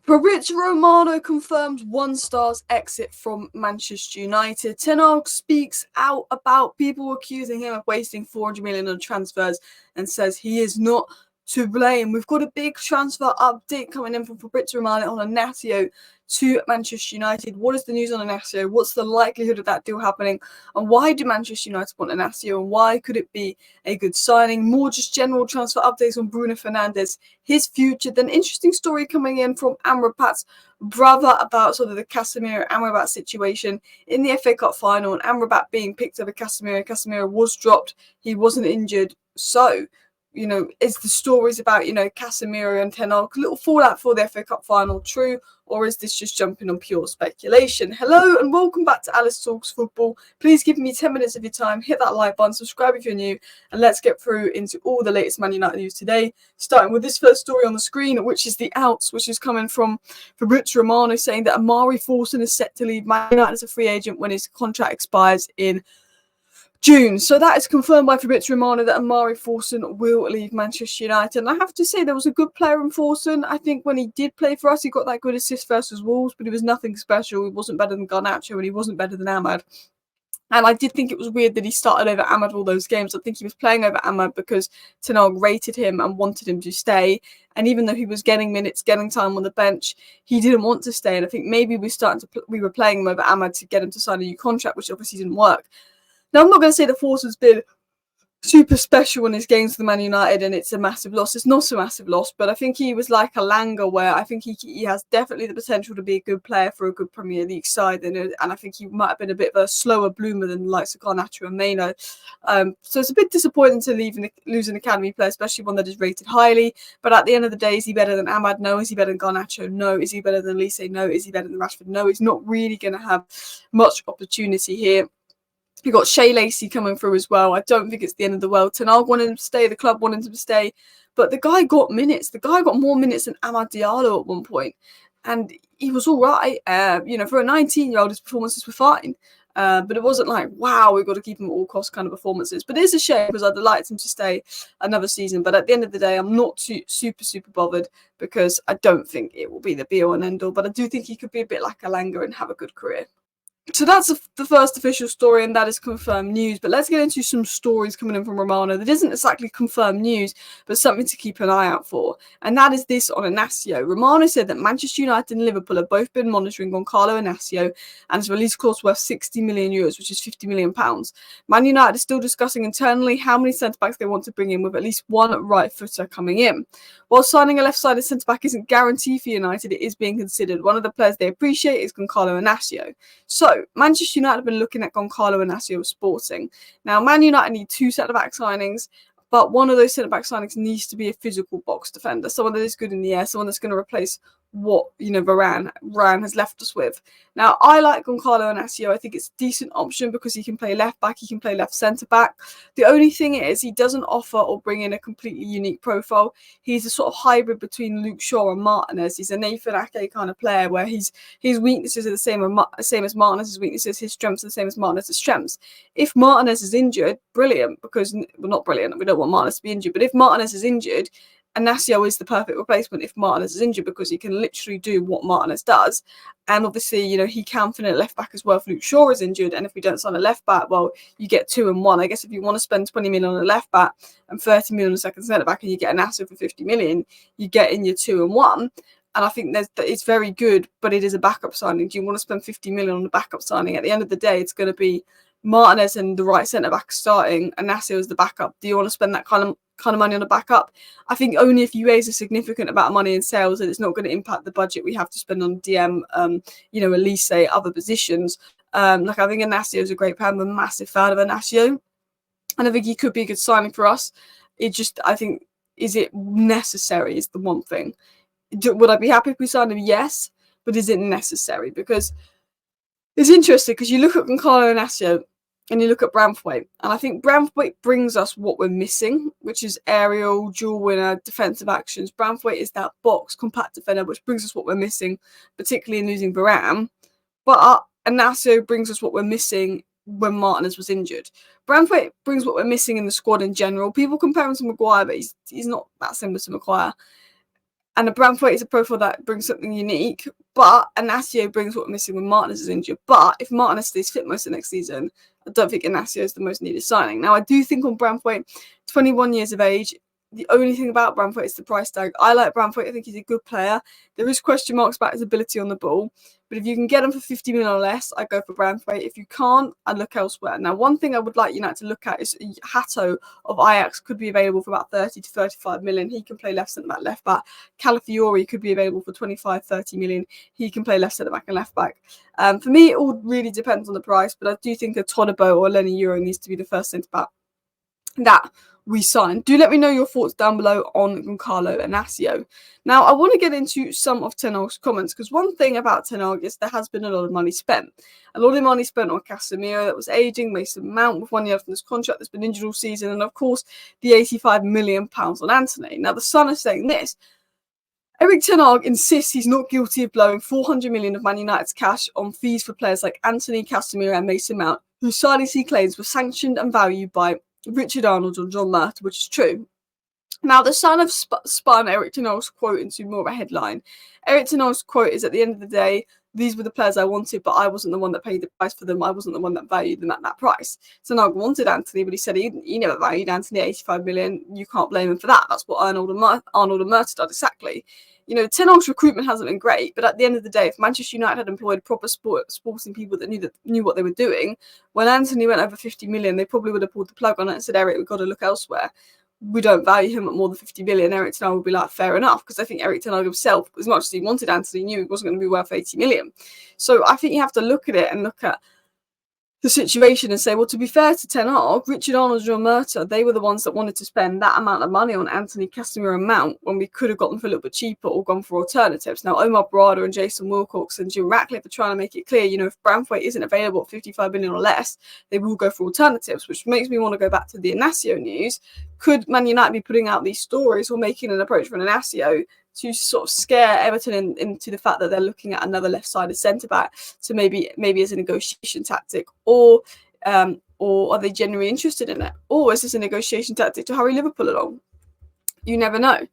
Fabrizio Romano confirms one star's exit from Manchester United. Ten Hag speaks out about people accusing him of wasting 400 million on transfers and says he is not to blame. We've got a big transfer update coming in from Fabrizio Romano on Inacio to Manchester United. What is the news on Inacio? What's the likelihood of that deal happening? And why do Manchester United want Inacio? And why could it be a good signing? More just general transfer updates on Bruno Fernandes, his future. Then interesting story coming in from Amrabat's brother about sort of the Casemiro-Amrabat situation in the FA Cup final, and Amrabat being picked over Casemiro. Casemiro was dropped. He wasn't injured. So, is the stories about, Casemiro and Ten Hag, little fallout for the FA Cup final true, or is this just jumping on pure speculation? Hello and welcome back to Alice Talks Football. Please give me 10 minutes of your time, hit that like button, subscribe if you're new, and let's get through into all the latest Man United news today, starting with this first story on the screen, which is the outs, which is coming from Fabrizio Romano saying that Amari Forson is set to leave Man United as a free agent when his contract expires in June. So that is confirmed by Fabrizio Romano that Amari Forson will leave Manchester United. And I have to say, there was a good player in Forson. I think when he did play for us, he got that good assist versus Wolves, but he was nothing special. He wasn't better than Garnacho and he wasn't better than Ahmad. And I did think it was weird that he started over Ahmad all those games. I think he was playing over Ahmad because Ten Hag rated him and wanted him to stay. And even though he was getting minutes, getting time on the bench, he didn't want to stay. And I think maybe we were playing him over Ahmad to get him to sign a new contract, which obviously didn't work. Now, I'm not going to say the Forson's been super special in his games for the Man United and it's a massive loss. It's not a massive loss, but I think he was like a Langer, where I think he has definitely the potential to be a good player for a good Premier League side, and I think he might have been a bit of a slower bloomer than the likes of Garnacho and Mano. So it's a bit disappointing to lose an academy player, especially one that is rated highly. But at the end of the day, is he better than Ahmad? No. Is he better than Garnacho? No. Is he better than Lise? No. Is he better than Rashford? No. He's not really going to have much opportunity here. You've got Shea Lacey coming through as well. I don't think it's the end of the world. Ten Hag wanted him to stay. The club wanted him to stay. But the guy got minutes. The guy got more minutes than Amad Diallo at one point. And he was all right. For a 19-year-old, his performances were fine. But it wasn't like, wow, we've got to keep him at all cost kind of performances. But it is a shame because I'd liked him to stay another season. But at the end of the day, I'm not super bothered because I don't think it will be the be-all and end-all. But I do think he could be a bit like a Langer and have a good career. So that's the first official story, and that is confirmed news. But let's get into some stories coming in from Romano that isn't exactly confirmed news, but something to keep an eye out for. And that is this on Inacio. Romano said that Manchester United and Liverpool have both been monitoring Goncalo Inacio and his release clause worth €60 million, which is £50 million. Man United is still discussing internally how many centre-backs they want to bring in, with at least one right footer coming in. While signing a left-sided centre-back isn't guaranteed for United, it is being considered. One of the players they appreciate is Goncalo Inacio. So, Manchester United have been looking at Goncalo Inacio of Sporting. Now, Man United need two centre-back signings, but one of those centre-back signings needs to be a physical box defender, someone that is good in the air, someone that's going to replace what, Varane has left us with. Now, I like Goncalo Inacio. I think it's a decent option because he can play left back, he can play left centre back. The only thing is he doesn't offer or bring in a completely unique profile. He's a sort of hybrid between Luke Shaw and Martinez. He's a Nathan Ake kind of player where his weaknesses are the same as Martinez's weaknesses, his strengths are the same as Martinez's strengths. If Martinez is injured, brilliant, because, well, not brilliant, we don't want Martinez to be injured, but if Martinez is injured, Inacio is the perfect replacement if Martinez is injured, because he can literally do what Martinez does. And obviously, he can fill in at left back as well if Luke Shaw is injured. And if we don't sign a left back, well, you get 2 and 1. I guess if you want to spend 20 million on a left back and 30 million on a second centre back and you get Inacio for 50 million, you get in your 2 and 1. And I think it's very good, but it is a backup signing. Do you want to spend 50 million on a backup signing? At the end of the day, it's going to be Martinez and the right centre back starting, and Inacio as the backup. Do you want to spend that kind of money on a backup? I think only if you raise a significant amount of money in sales, and it's not going to impact the budget we have to spend on DM, Elise, other positions. I think Inacio is a great player. I'm a massive fan of Inacio, and I think he could be a good signing for us. I think, is it necessary is the one thing. Would I be happy if we signed him? Yes, but is it necessary? Because it's interesting, because you look at Goncalo Inacio and you look at Branthwaite, and I think Branthwaite brings us what we're missing, which is aerial, dual winner, defensive actions. Branthwaite is that box, compact defender, which brings us what we're missing, particularly in losing Varane. But Inacio brings us what we're missing when Martinez was injured. Branthwaite brings what we're missing in the squad in general. People compare him to Maguire, but he's not that similar to Maguire. And a Branthwaite is a profile that brings something unique, but Inacio brings what we're missing when Martinez is injured. But if Martinez stays fit most of next season, I don't think Inacio is the most needed signing. Now, I do think on Branthwaite, 21 years of age, the only thing about Branthwaite is the price tag. I like Branthwaite. I think he's a good player. There is question marks about his ability on the ball. But if you can get him for 50 million or less, I go for Branthwaite. If you can't, I look elsewhere. Now, one thing I would like United to look at is Hato of Ajax could be available for about 30 to 35 million. He can play left centre back, left back. Calafiori could be available for 25, 30 million. He can play left centre back and left back. For me, it all really depends on the price, but I do think a Todibo or Lenny Euro needs to be the first centre back that we sign. Do let me know your thoughts down below on Goncalo Inacio. Now, I want to get into some of Ten Hag's comments, because one thing about Ten Hag is there has been a lot of money spent. A lot of money spent on Casemiro that was aging, Mason Mount with 1 year left on his contract that's been injured all season, and of course the £85 million on Antony. Now, the Sun is saying this: Erik Ten Hag insists he's not guilty of blowing 400 million of Man United's cash on fees for players like Antony, Casemiro and Mason Mount, whose signings he claims were sanctioned and valued by Richard Arnold or John Murtough, which is true. Now, the Sun have spun Erik Ten Hag's quote into more of a headline. Erik Ten Hag's quote is, at the end of the day, these were the players I wanted, but I wasn't the one that paid the price for them. I wasn't the one that valued them at that price. Ten Hag wanted Antony, but he said he never valued Antony at 85 million. You can't blame him for that. That's what Arnold and Murtough did exactly. You know, Ten Hag's recruitment hasn't been great, but at the end of the day, if Manchester United had employed proper sporting people that knew what they were doing, when Antony went over 50 million, they probably would have pulled the plug on it and said, Erik, we've got to look elsewhere. We don't value him at more than 50 million. Erik Ten Hag would be like, fair enough, because I think Erik Ten Hag himself, as much as he wanted Antony, knew he wasn't going to be worth 80 million. So I think you have to look at it and look at the situation and say, well, to be fair to Ten Hag, Richard Arnold and John Murtough, they were the ones that wanted to spend that amount of money on Antony, Casemiro and Mount when we could have got them for a little bit cheaper or gone for alternatives. Now, Omar Barada and Jason Wilcox and Jim Ratcliffe are trying to make it clear, you know, if Branthwaite isn't available at 55 million or less, they will go for alternatives, which makes me want to go back to the Inacio news. Could Man United be putting out these stories or making an approach for an Inacio to sort of scare Everton into the fact that they're looking at another left-sided centre-back to maybe as a negotiation tactic, or are they genuinely interested in it? Or is this a negotiation tactic to hurry Liverpool along? You never know.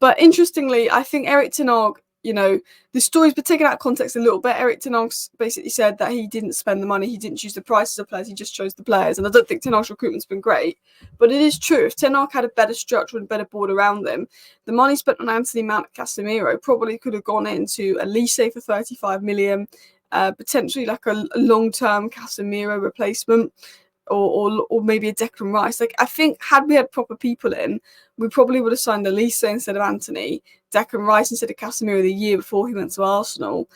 But interestingly, I think Erik Ten Hag, you know, the story's been taken out of context a little bit. Erik Ten Hag basically said that he didn't spend the money, he didn't choose the prices of players, he just chose the players. And I don't think Ten Hag's recruitment's been great, but it is true. If Ten Hag had a better structure and better board around them, the money spent on Antony, Mount and Casemiro probably could have gone into a lease for 35 million, potentially like a long-term Casemiro replacement. Or maybe a Declan Rice. Like, I think had we had proper people in, we probably would have signed Elise instead of Antony, Declan Rice instead of Casemiro the year before he went to Arsenal,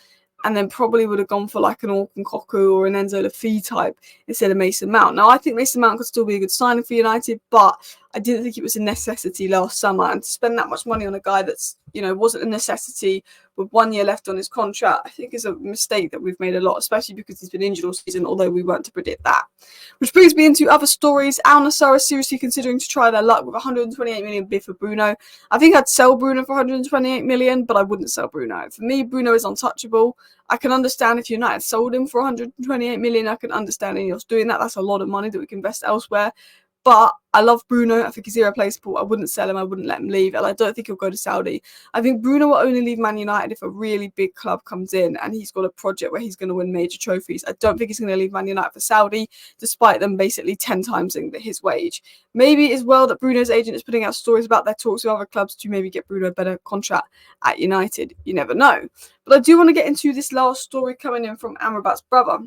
and then probably would have gone for like an Orkun Koku or an Enzo Lafay type instead of Mason Mount. Now, I think Mason Mount could still be a good signing for United, but I didn't think it was a necessity last summer. And to spend that much money on a guy that's, you know, wasn't a necessity with 1 year left on his contract, I think is a mistake that we've made a lot, especially because he's been injured all season, although we weren't to predict that. Which brings me into other stories. Al Nassr is seriously considering to try their luck with 128 million bid for Bruno. I think I'd sell Bruno for 128 million, but I wouldn't sell Bruno. For me, Bruno is untouchable. I can understand if United sold him for 128 million. I can understand Ineos doing that. That's a lot of money that we can invest elsewhere. But I love Bruno. I think he's irreplaceable. I wouldn't sell him. I wouldn't let him leave. And I don't think he'll go to Saudi. I think Bruno will only leave Man United if a really big club comes in and he's got a project where he's going to win major trophies. I don't think he's going to leave Man United for Saudi, despite them basically 10 times his wage. Maybe as well that Bruno's agent is putting out stories about their talks with other clubs to maybe get Bruno a better contract at United. You never know. But I do want to get into this last story coming in from Amrabat's brother.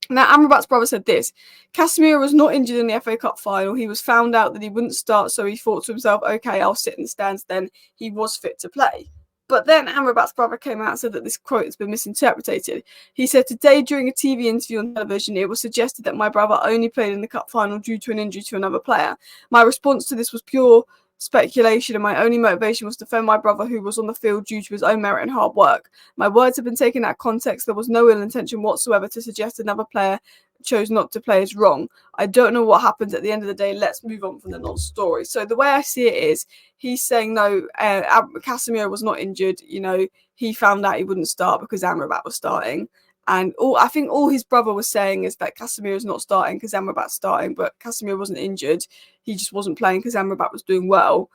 Now, Amrabat's brother said this: Casemiro was not injured in the FA Cup final. He was found out that he wouldn't start, so he thought to himself, okay, I'll sit in the stands then. He was fit to play. But then Amrabat's brother came out and said that this quote has been misinterpreted. He said, today during a TV interview on television, it was suggested that my brother only played in the cup final due to an injury to another player. My response to this was pure speculation, and my only motivation was to defend my brother who was on the field due to his own merit and hard work. My words have been taken out of context. There was no ill intention whatsoever to suggest another player chose not to play is wrong. I don't know what happens at the end of the day. Let's move on from the non-story. So the way I see it is, he's saying no, Casemiro was not injured. You know, he found out he wouldn't start because Amrabat was starting. And I think all his brother was saying is that Casemiro's not starting because Amrabat's starting, but Casemiro wasn't injured. He just wasn't playing because Amrabat was doing well.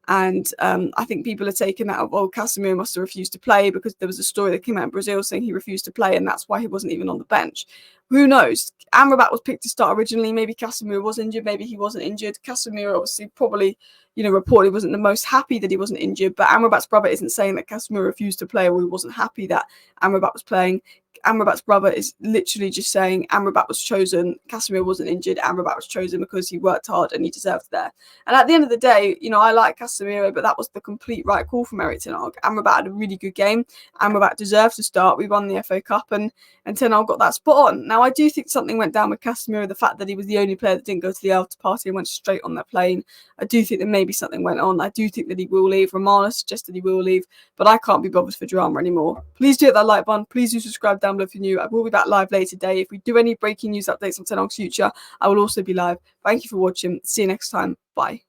And I think people are taking that of, oh, Casemiro must have refused to play because there was a story that came out in Brazil saying he refused to play and that's why he wasn't even on the bench. Who knows? Amrabat was picked to start originally. Maybe Casemiro was injured. Maybe he wasn't injured. Casemiro obviously probably, reportedly wasn't the most happy that he wasn't injured. But Amrabat's brother isn't saying that Casemiro refused to play or he wasn't happy that Amrabat was playing. Amrabat's brother is literally just saying Amrabat was chosen. Casemiro wasn't injured. Amrabat was chosen because he worked hard and he deserved there. And at the end of the day, I like Casemiro, but that was the complete right call from Erik ten Hag. Amrabat had a really good game. Amrabat deserved to start. We won the FA Cup and ten Hag got that spot on. Now, I do think something went down with Casemiro, the fact that he was the only player that didn't go to the after party and went straight on that plane. I do think that maybe something went on. I do think that he will leave. Romano suggested he will leave, but I can't be bothered for drama anymore. Please do hit that like button. Please do subscribe down below if you're new. I will be back live later today. If we do any breaking news updates on ten Hag's future, I will also be live. Thank you for watching. See you next time. Bye.